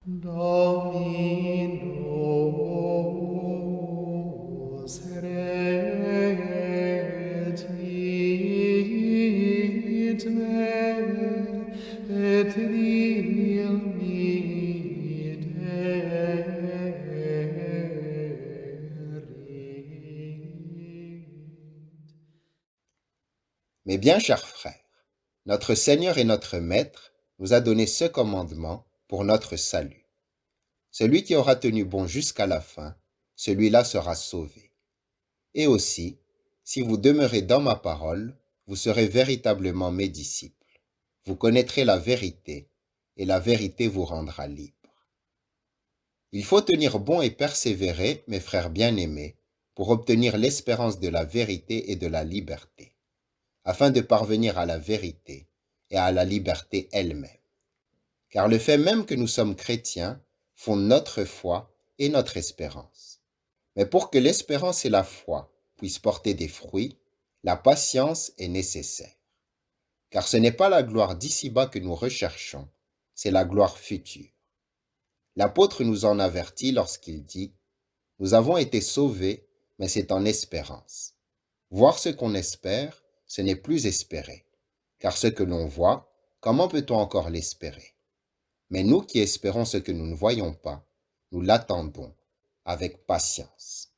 Dominus regit me, et nil miserit. Mes bien chers frères, notre Seigneur et notre Maître nous a donné ce commandement pour notre salut. Celui qui aura tenu bon jusqu'à la fin, celui-là sera sauvé. Et aussi, si vous demeurez dans ma parole, vous serez véritablement mes disciples. Vous connaîtrez la vérité, et la vérité vous rendra libre. Il faut tenir bon et persévérer, mes frères bien-aimés, pour obtenir l'espérance de la vérité et de la liberté, afin de parvenir à la vérité et à la liberté elle-même. Car le fait même que nous sommes chrétiens fonde notre foi et notre espérance. Mais pour que l'espérance et la foi puissent porter des fruits, la patience est nécessaire. Car ce n'est pas la gloire d'ici-bas que nous recherchons, c'est la gloire future. L'apôtre nous en avertit lorsqu'il dit « Nous avons été sauvés, mais c'est en espérance. Voir ce qu'on espère, ce n'est plus espérer. Car ce que l'on voit, comment peut-on encore l'espérer? Mais nous qui espérons ce que nous ne voyons pas, nous l'attendons avec patience. »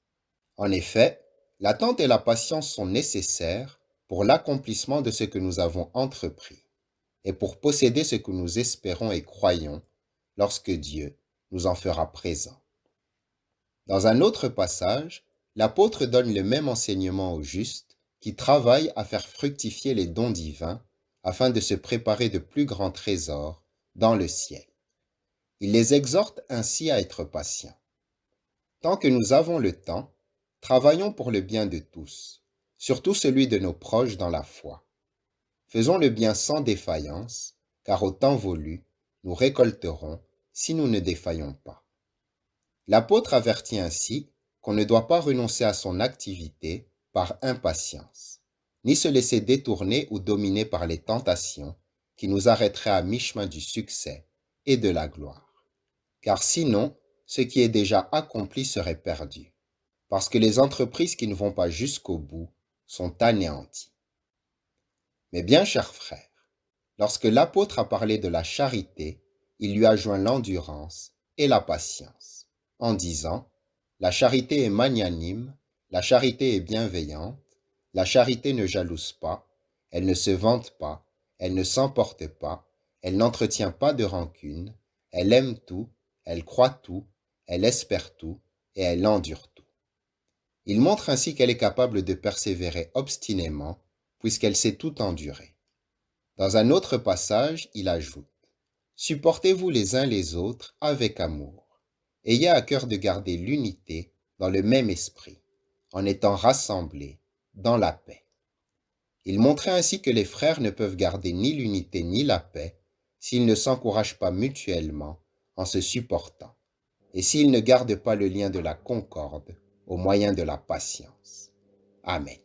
En effet, l'attente et la patience sont nécessaires pour l'accomplissement de ce que nous avons entrepris et pour posséder ce que nous espérons et croyons lorsque Dieu nous en fera présent. Dans un autre passage, l'apôtre donne le même enseignement aux justes qui travaillent à faire fructifier les dons divins afin de se préparer de plus grands trésors dans le ciel. Il les exhorte ainsi à être patients. Tant que nous avons le temps, travaillons pour le bien de tous, surtout celui de nos proches dans la foi. Faisons le bien sans défaillance, car au temps voulu, nous récolterons si nous ne défaillons pas. L'apôtre avertit ainsi qu'on ne doit pas renoncer à son activité par impatience, ni se laisser détourner ou dominer par les tentations qui nous arrêteraient à mi-chemin du succès et de la gloire. Car sinon, ce qui est déjà accompli serait perdu, parce que les entreprises qui ne vont pas jusqu'au bout sont anéanties. Mais bien chers frères, lorsque l'apôtre a parlé de la charité, il lui a joint l'endurance et la patience, en disant « La charité est magnanime, la charité est bienveillante, la charité ne jalouse pas, elle ne se vante pas, elle ne s'emporte pas, elle n'entretient pas de rancune, elle aime tout, elle croit tout, elle espère tout et elle endure tout. » Il montre ainsi qu'elle est capable de persévérer obstinément, puisqu'elle sait tout endurer. Dans un autre passage, il ajoute « Supportez-vous les uns les autres avec amour. Ayez à cœur de garder l'unité dans le même esprit, en étant rassemblés dans la paix. » Il montrait ainsi que les frères ne peuvent garder ni l'unité ni la paix s'ils ne s'encouragent pas mutuellement en se supportant, et s'ils ne gardent pas le lien de la concorde au moyen de la patience. Amen.